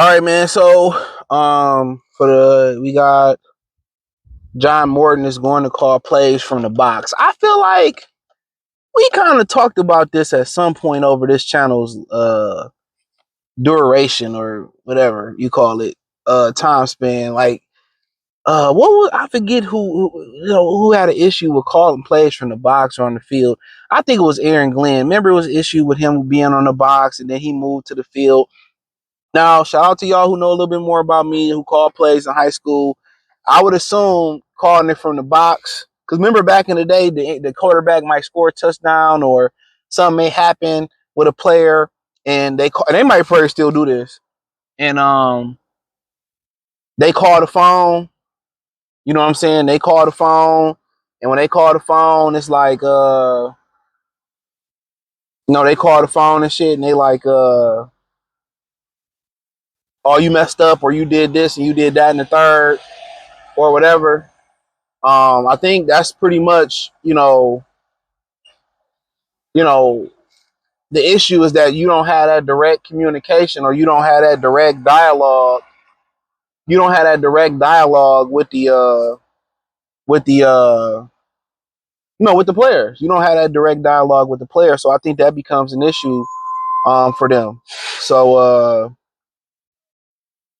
right, man. So, we got John Morton is going to call plays from the box. I feel like we kind of talked about this at some point over this channel's duration or whatever you call it, time span. Like, what was I forget who had an issue with calling plays from the box or on the field. I think it was Aaron Glenn. Remember, it was an issue with him being on the box, and then he moved to the field. Now, shout out to y'all who know a little bit more about me, who called plays in high school. I would assume calling it from the box. Because remember back in the day, the quarterback might score a touchdown or something may happen with a player, and they might probably still do this. And they call the phone. You know what I'm saying? They call the phone, and when they call the phone, it's like they call the phone and shit, and they like oh, you messed up, or you did this and you did that in the third, or whatever. I think that's pretty much, you know, the issue is that you don't have that direct communication, or you don't have that direct dialogue. You don't have that direct dialogue with the with the players. You don't have that direct dialogue with the players, so I think that becomes an issue for them. So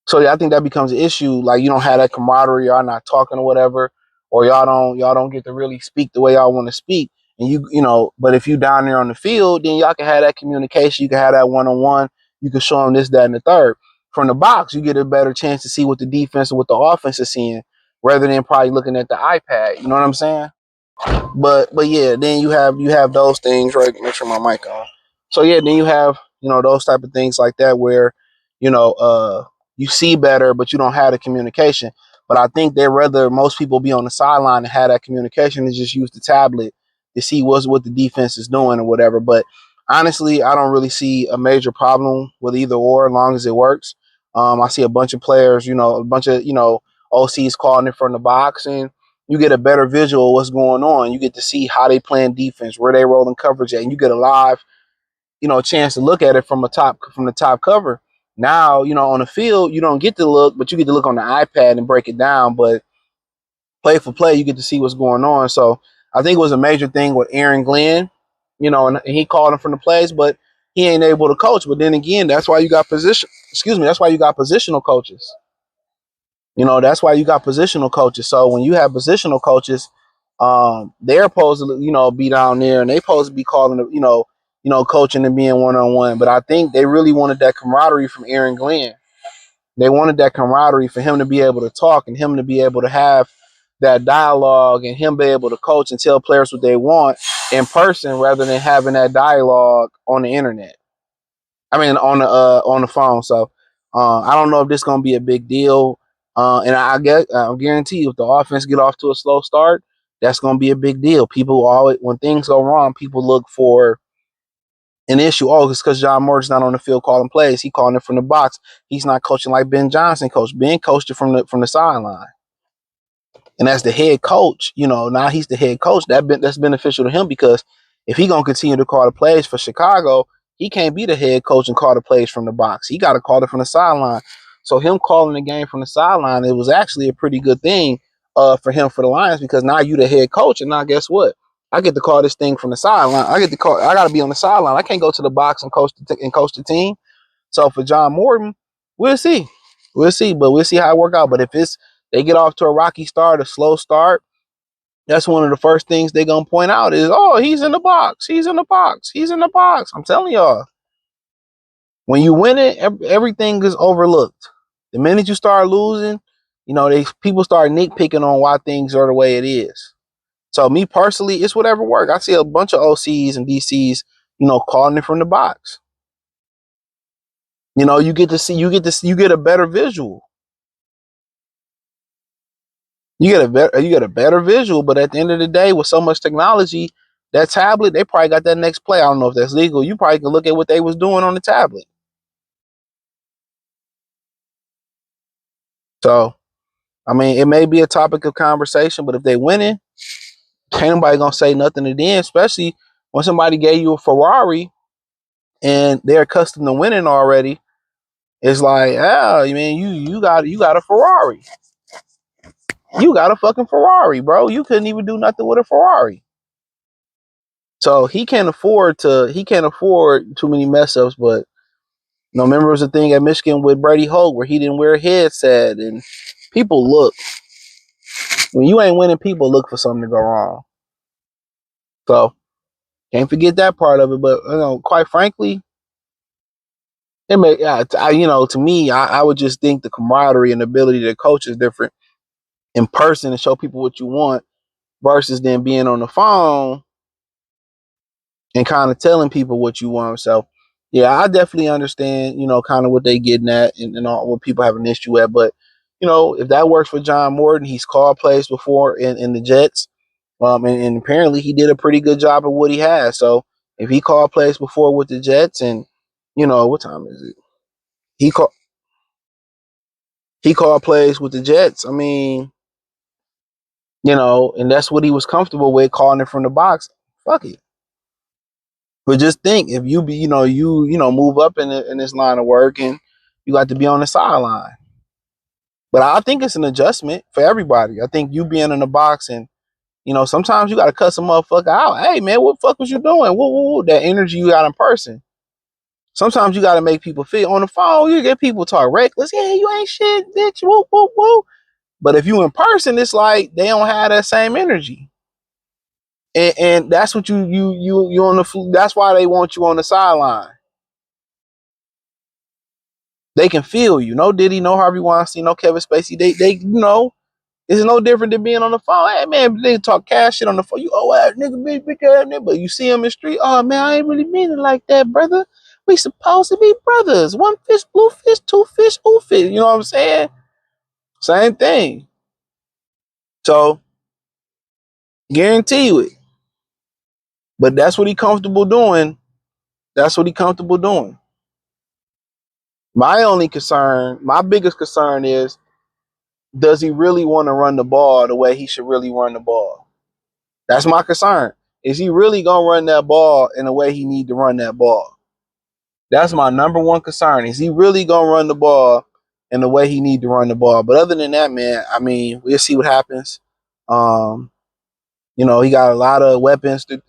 So yeah, I think that becomes an issue. Like you don't have that camaraderie, y'all not talking or whatever, or y'all don't get to really speak the way y'all want to speak. And but if you down there on the field, then y'all can have that communication. You can have that one on one. You can show them this, that, and the third. From the box, you get a better chance to see what the defense and what the offense is seeing, rather than probably looking at the iPad. You know what I'm saying? But yeah, then you have those things, right? Make sure my mic on. So yeah, then you have those type of things like that where you know you see better, but you don't have the communication. But I think they rather most people be on the sideline and have that communication and just use the tablet to see what the defense is doing or whatever. But honestly, I don't really see a major problem with either or, as long as it works. I see a bunch of players, a bunch of OCs calling it from the box, and you get a better visual of what's going on. You get to see how they playing defense, where they rolling coverage at, and you get a live, chance to look at it from the top cover. Now, on the field, you don't get to look, but you get to look on the iPad and break it down. But play for play, you get to see what's going on. So I think it was a major thing with Aaron Glenn, and he called him from the plays, but he ain't able to coach. But then again, that's why you got position. Excuse me, that's why you got positional coaches. That's why you got positional coaches. So when you have positional coaches, they're supposed to, be down there and they supposed to be calling, coaching and being one on one. But I think they really wanted that camaraderie from Aaron Glenn. They wanted that camaraderie for him to be able to talk and him to be able to have that dialogue and him be able to coach and tell players what they want in person rather than having that dialogue on the internet. I mean, on the phone. So I don't know if this is gonna be a big deal. And I guarantee you, if the offense get off to a slow start, that's gonna be a big deal. People always, when things go wrong, people look for an issue. Oh, it's because John Morton's not on the field calling plays. He calling it from the box. He's not coaching like Ben Johnson coached. Ben coached it from the sideline. And as the head coach, now he's the head coach. That's beneficial to him, because if he gonna continue to call the plays for Chicago, he can't be the head coach and call the plays from the box. He got to call it from the sideline. So him calling the game from the sideline, it was actually a pretty good thing for him, for the Lions, because now you the head coach, and now guess what? I get to call this thing from the sideline. I get to call. I got to be on the sideline. I can't go to the box and coach the team. So for John Morton, we'll see. We'll see, but we'll see how it work out. But if they get off to a rocky start, a slow start, that's one of the first things they're gonna point out is, oh, he's in the box. He's in the box. He's in the box. I'm telling y'all. When you win it, everything is overlooked. The minute you start losing, people start nitpicking on why things are the way it is. So me personally, it's whatever work. I see a bunch of OCs and DCs, calling it from the box. You get a better visual. You get a better visual, but at the end of the day, with so much technology, that tablet, they probably got that next play. I don't know if that's legal. You probably can look at what they was doing on the tablet. So, I mean, it may be a topic of conversation, but if they winning, ain't nobody gonna say nothing to them, especially when somebody gave you a Ferrari and they're accustomed to winning already. It's like, yeah, I mean, you got a Ferrari. You got a fucking Ferrari, bro. You couldn't even do nothing with a Ferrari. So he can't afford too many mess ups. But you know, remember it was a thing at Michigan with Brady Hoke where he didn't wear a headset, and people look when you ain't winning, people look for something to go wrong. So can't forget that part of it. But you know, quite frankly, it may, you know, to me, I would just think the camaraderie and ability to coach is different in person and show people what you want versus then being on the phone and kind of telling people what you want. So, yeah, I definitely understand, you know, kind of what they getting at and all what people have an issue at. But, you know, if that works for John Morton, he's called plays before in the Jets. And apparently he did a pretty good job of what he has. So if he called plays before with the Jets and, you know, what time is it? He called he called plays with the Jets. I mean, you know, and that's what he was comfortable with calling it from the box. Fuck it. But just think, if you be, you know, move up in this line of work, and you got to be on the sideline. But I think it's an adjustment for everybody. I think you being in the box, and you know, sometimes you got to cut some motherfucker out. Hey man, what the fuck was you doing? Woo, woo, woo. That energy you got in person. Sometimes you got to make people feel on the phone. You get people talk reckless. Yeah, you ain't shit, bitch. Woo, woo, woo. But if you in person, it's like they don't have that same energy. And that's what you on the. That's why they want you on the sideline. They can feel you. No Diddy, no Harvey Weinstein, no Kevin Spacey. They you know, it's no different than being on the phone. Hey man, they talk cash shit on the phone. You ass nigga, big ass nigga. But you see him in the street. Oh man, I ain't really mean it like that, brother. We supposed to be brothers. One fish, blue fish, two fish, ooh fish. You know what I'm saying? Same thing. So guarantee you it. But that's what he comfortable doing. That's what he comfortable doing. My only concern, my biggest concern is, does he really want to run the ball the way he should really run the ball? That's my concern. Is he really gonna run that ball in the way he need to run that ball? That's my number one concern. Is he really gonna run the ball in the way he need to run the ball? But other than that, man, I mean, we'll see what happens. Um, you know, he got a lot of weapons to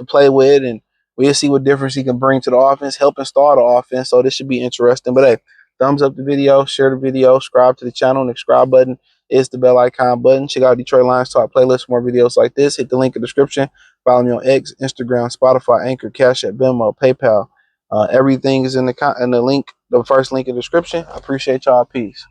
play with, and we'll see what difference he can bring to the offense, help install the offense. So this should be interesting. But hey, thumbs up the video, share the video, subscribe to the channel, and the subscribe button is the bell icon button. Check out Detroit Lions Talk playlist for more videos like this. Hit the link in the description. Follow me on X, Instagram, Spotify, Anchor, Cash App, Venmo, PayPal. Everything is in the link, the first link in the description. I appreciate y'all. Peace.